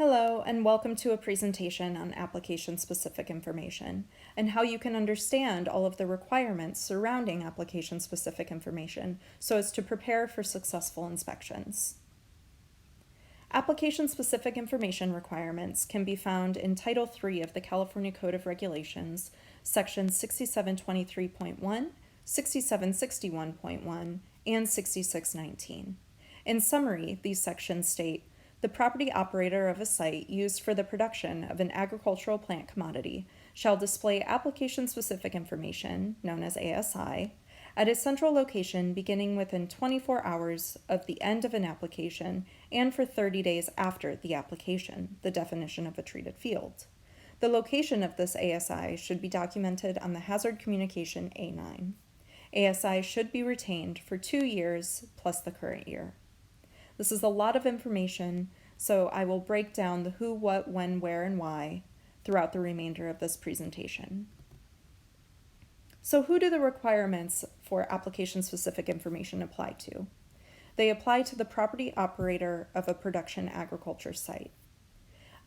Hello, and welcome to a presentation on application-specific information and how you can understand all of the requirements surrounding application-specific information so as to prepare for successful inspections. Application-specific information requirements can be found in Title III of the California Code of Regulations, Section 6723.1, 6761.1, and 6619. In summary, these sections state, the property operator of a site used for the production of an agricultural plant commodity shall display application-specific information, known as ASI, at a central location beginning within 24 hours of the end of an application and for 30 days after the application, the definition of a treated field. The location of this ASI should be documented on the Hazard Communication A9. ASI should be retained for 2 years plus the current year. This is a lot of information, so I will break down the who, what, when, where, and why throughout the remainder of this presentation. So who do the requirements for application-specific information apply to? They apply to the property operator of a production agriculture site.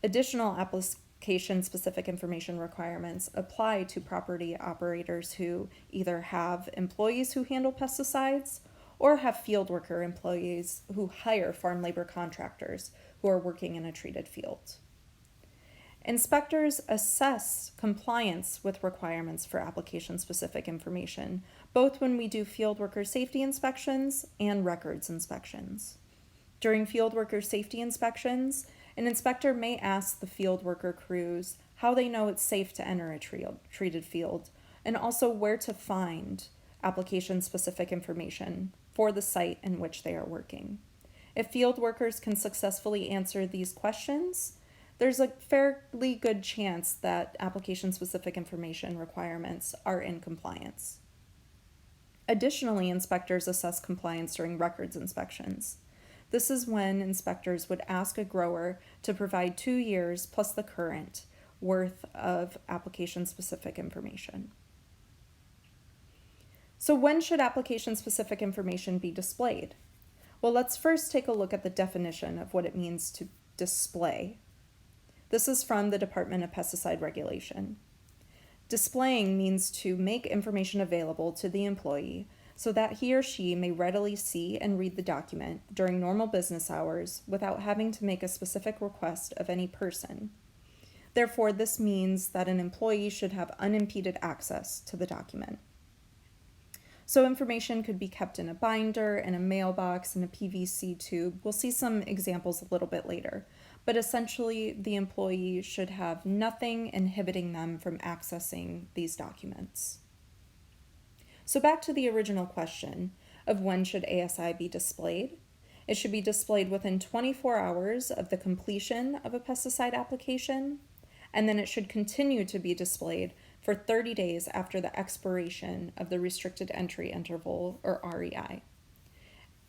Additional application-specific information requirements apply to property operators who either have employees who handle pesticides or have field worker employees who hire farm labor contractors who are working in a treated field. Inspectors assess compliance with requirements for application-specific information, both when we do field worker safety inspections and records inspections. During field worker safety inspections, an inspector may ask the field worker crews how they know it's safe to enter a treated field, and also where to find application-specific information for the site in which they are working. If field workers can successfully answer these questions, there's a fairly good chance that application-specific information requirements are in compliance. Additionally, inspectors assess compliance during records inspections. This is when inspectors would ask a grower to provide 2 years plus the current worth of application-specific information. So when should application-specific information be displayed? Well, let's first take a look at the definition of what it means to display. This is from the Department of Pesticide Regulation. Displaying means to make information available to the employee so that he or she may readily see and read the document during normal business hours without having to make a specific request of any person. Therefore, this means that an employee should have unimpeded access to the document. So information could be kept in a binder, in a mailbox, in a PVC tube. We'll see some examples a little bit later. But essentially, the employee should have nothing inhibiting them from accessing these documents. So back to the original question of when should ASI be displayed. It should be displayed within 24 hours of the completion of a pesticide application, and then it should continue to be displayed for 30 days after the expiration of the restricted entry interval, or REI.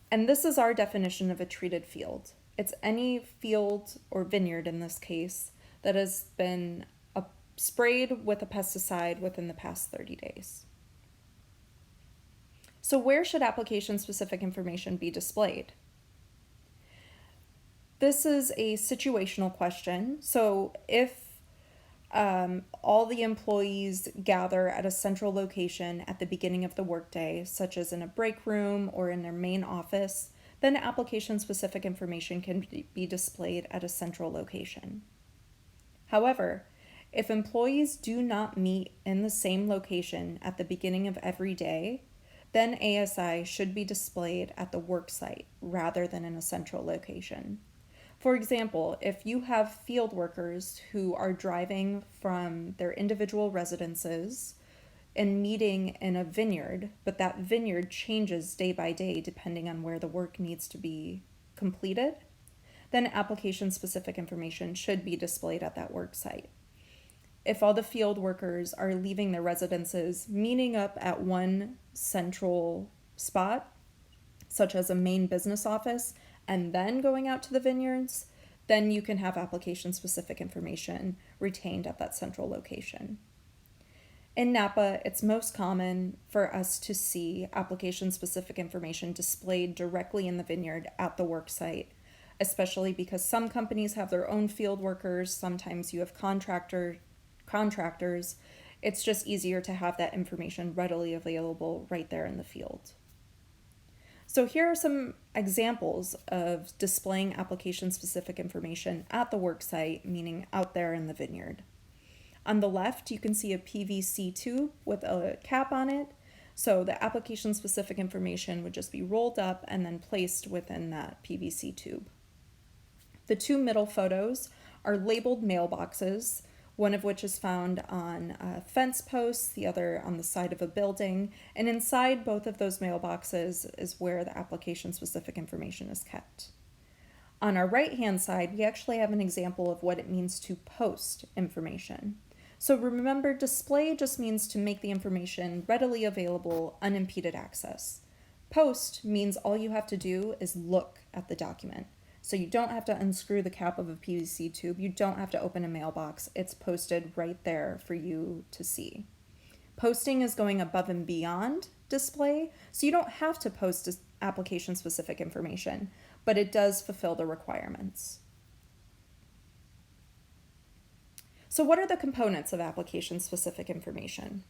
And this is our definition of a treated field. It's any field or vineyard in this case that has been sprayed with a pesticide within the past 30 days. So where should application-specific information be displayed? This is a situational question. So if all the employees gather at a central location at the beginning of the workday, such as in a break room or in their main office, then application-specific information can be displayed at a central location. However, if employees do not meet in the same location at the beginning of every day, then ASI should be displayed at the work site rather than in a central location. For example, if you have field workers who are driving from their individual residences and meeting in a vineyard, but that vineyard changes day by day depending on where the work needs to be completed, then application-specific information should be displayed at that work site. If all the field workers are leaving their residences, meeting up at one central spot, such as a main business office, and then going out to the vineyards, then you can have application-specific information retained at that central location. In Napa, it's most common for us to see application-specific information displayed directly in the vineyard at the work site especially because some companies have their own field workers, sometimes you have contractors. It's just easier to have that information readily available right there in the field. So here are some examples of displaying application-specific information at the worksite, meaning out there in the vineyard. On the left, you can see a PVC tube with a cap on it. So the application-specific information would just be rolled up and then placed within that PVC tube. The two middle photos are labeled mailboxes, one of which is found on fence posts, the other on the side of a building, and inside both of those mailboxes is where the application-specific information is kept. On our right-hand side, we actually have an example of what it means to post information. So remember, display just means to make the information readily available, unimpeded access. Post means all you have to do is look at the document. So you don't have to unscrew the cap of a PVC tube. You don't have to open a mailbox. It's posted right there for you to see. Posting is going above and beyond display, so you don't have to post application-specific information, but it does fulfill the requirements. So what are the components of application-specific information?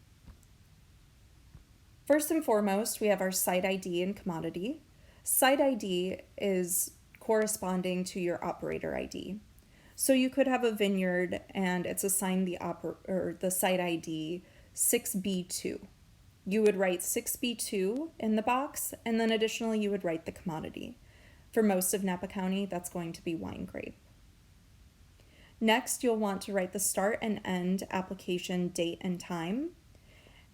First and foremost, we have our site ID and commodity. Site ID is corresponding to your operator ID. So you could have a vineyard and it's assigned the site ID 6B2. You would write 6B2 in the box, and then additionally you would write the commodity. For most of Napa County, that's going to be wine grape. Next, you'll want to write the start and end application date and time.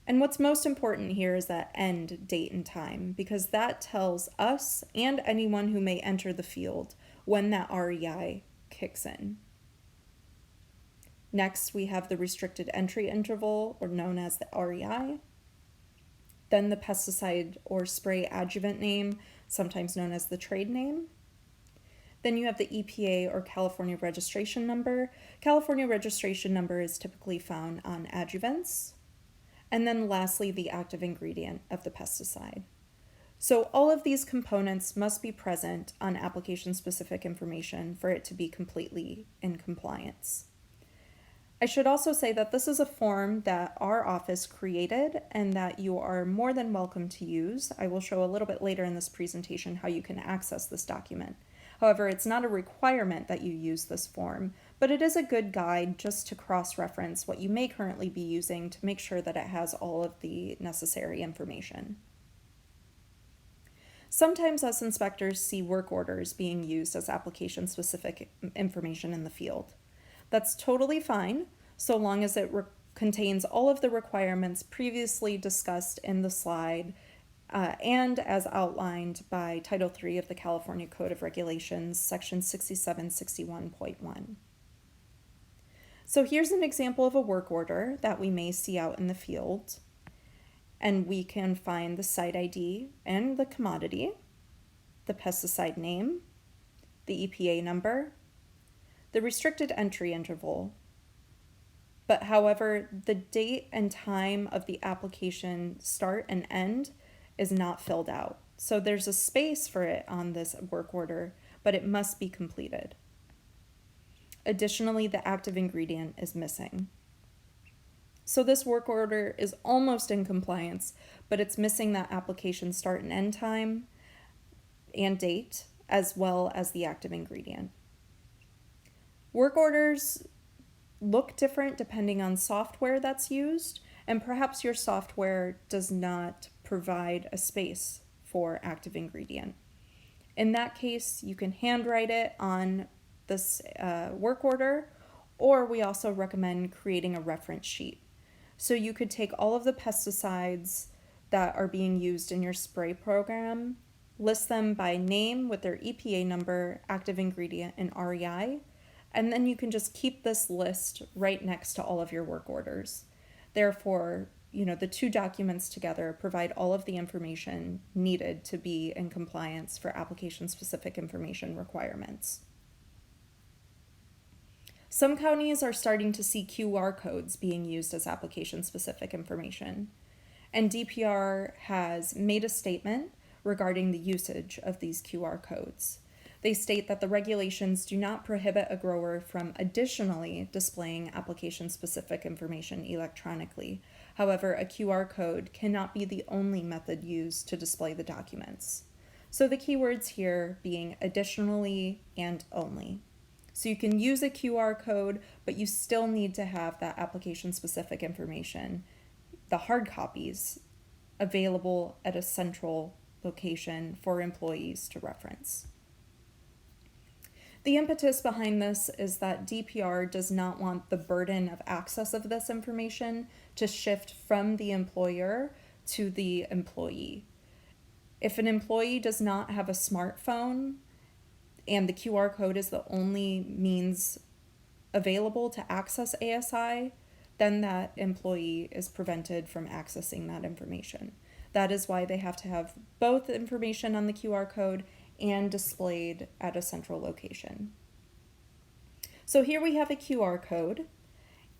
And what's most important here is that end date and time, because that tells us and anyone who may enter the field when that REI kicks in. Next, we have the restricted entry interval, or known as the REI. Then the pesticide or spray adjuvant name, sometimes known as the trade name. Then you have the EPA or California registration number. California registration number is typically found on adjuvants. And then lastly, the active ingredient of the pesticide. So all of these components must be present on application-specific information for it to be completely in compliance. I should also say that this is a form that our office created and that you are more than welcome to use. I will show a little bit later in this presentation how you can access this document. However, it's not a requirement that you use this form, but it is a good guide just to cross-reference what you may currently be using to make sure that it has all of the necessary information. Sometimes us inspectors see work orders being used as application-specific information in the field. That's totally fine, so long as it contains all of the requirements previously discussed in the slide and as outlined by Title III of the California Code of Regulations, Section 6761.1. So here's an example of a work order that we may see out in the field, and we can find the site ID and the commodity, the pesticide name, the EPA number, the restricted entry interval, but however, the date and time of the application start and end is not filled out. So there's a space for it on this work order, but it must be completed. Additionally, the active ingredient is missing. So this work order is almost in compliance, but it's missing that application start and end time and date, as well as the active ingredient. Work orders look different depending on software that's used, and perhaps your software does not provide a space for active ingredient. In that case, you can handwrite it on this work order, or we also recommend creating a reference sheet. So you could take all of the pesticides that are being used in your spray program, list them by name with their EPA number, active ingredient, and REI, and then you can just keep this list right next to all of your work orders. Therefore, the two documents together provide all of the information needed to be in compliance for application-specific information requirements. Some counties are starting to see QR codes being used as application-specific information, and DPR has made a statement regarding the usage of these QR codes. They state that the regulations do not prohibit a grower from additionally displaying application-specific information electronically. However, a QR code cannot be the only method used to display the documents. So the keywords here being additionally and only. So you can use a QR code, but you still need to have that application-specific information, the hard copies, available at a central location for employees to reference. The impetus behind this is that DPR does not want the burden of access of this information to shift from the employer to the employee. If an employee does not have a smartphone and the QR code is the only means available to access ASI, then that employee is prevented from accessing that information. That is why they have to have both information on the QR code and displayed at a central location. So here we have a QR code,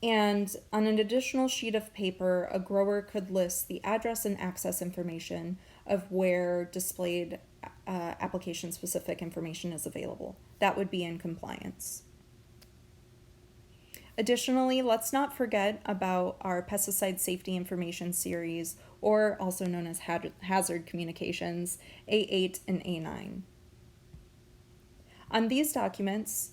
and on an additional sheet of paper, a grower could list the address and access information of where displayed application-specific information is available. That would be in compliance. Additionally, let's not forget about our pesticide safety information series, or also known as hazard communications, A8 and A9. On these documents,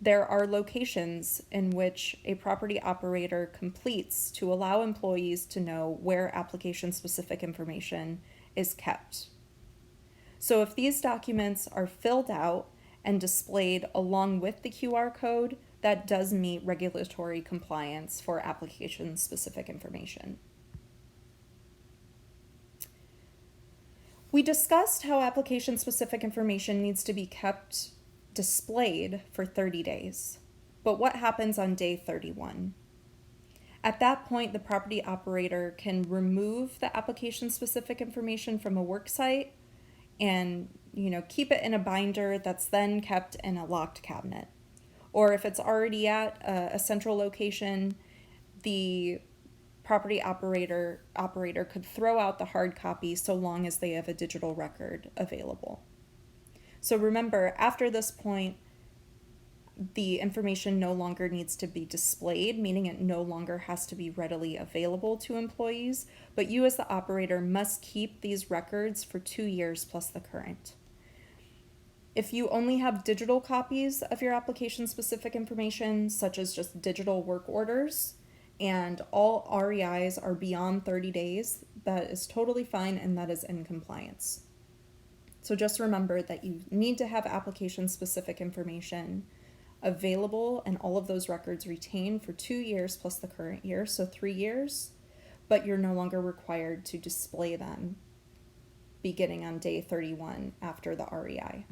there are locations in which a property operator completes to allow employees to know where application-specific information is kept. So if these documents are filled out and displayed along with the QR code, that does meet regulatory compliance for application-specific information. We discussed how application-specific information needs to be kept displayed for 30 days. But what happens on day 31? At that point, the property operator can remove the application-specific information from a work site and keep it in a binder that's then kept in a locked cabinet. Or if it's already at a central location, the property operator could throw out the hard copy so long as they have a digital record available. So remember, after this point, the information no longer needs to be displayed, meaning it no longer has to be readily available to employees, but you as the operator must keep these records for 2 years plus the current. If you only have digital copies of your application-specific information, such as just digital work orders, and all REIs are beyond 30 days, that is totally fine and that is in compliance. So just remember that you need to have application-specific information available and all of those records retained for 2 years plus the current year, so 3 years, but you're no longer required to display them beginning on day 31 after the REI.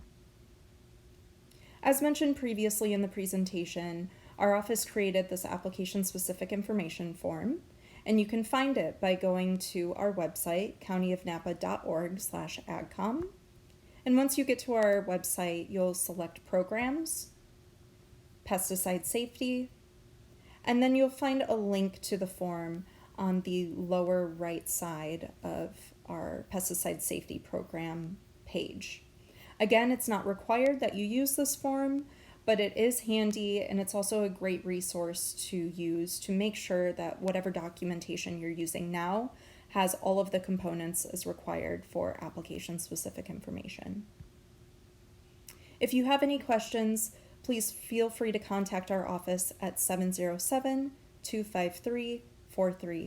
As mentioned previously in the presentation, our office created this application-specific information form, and you can find it by going to our website, countyofnapa.org/agcom. And once you get to our website, you'll select Programs, Pesticide Safety, and then you'll find a link to the form on the lower right side of our Pesticide Safety Program page. Again, it's not required that you use this form, but it is handy and it's also a great resource to use to make sure that whatever documentation you're using now has all of the components as required for application-specific information. If you have any questions, please feel free to contact our office at 707-253-4353.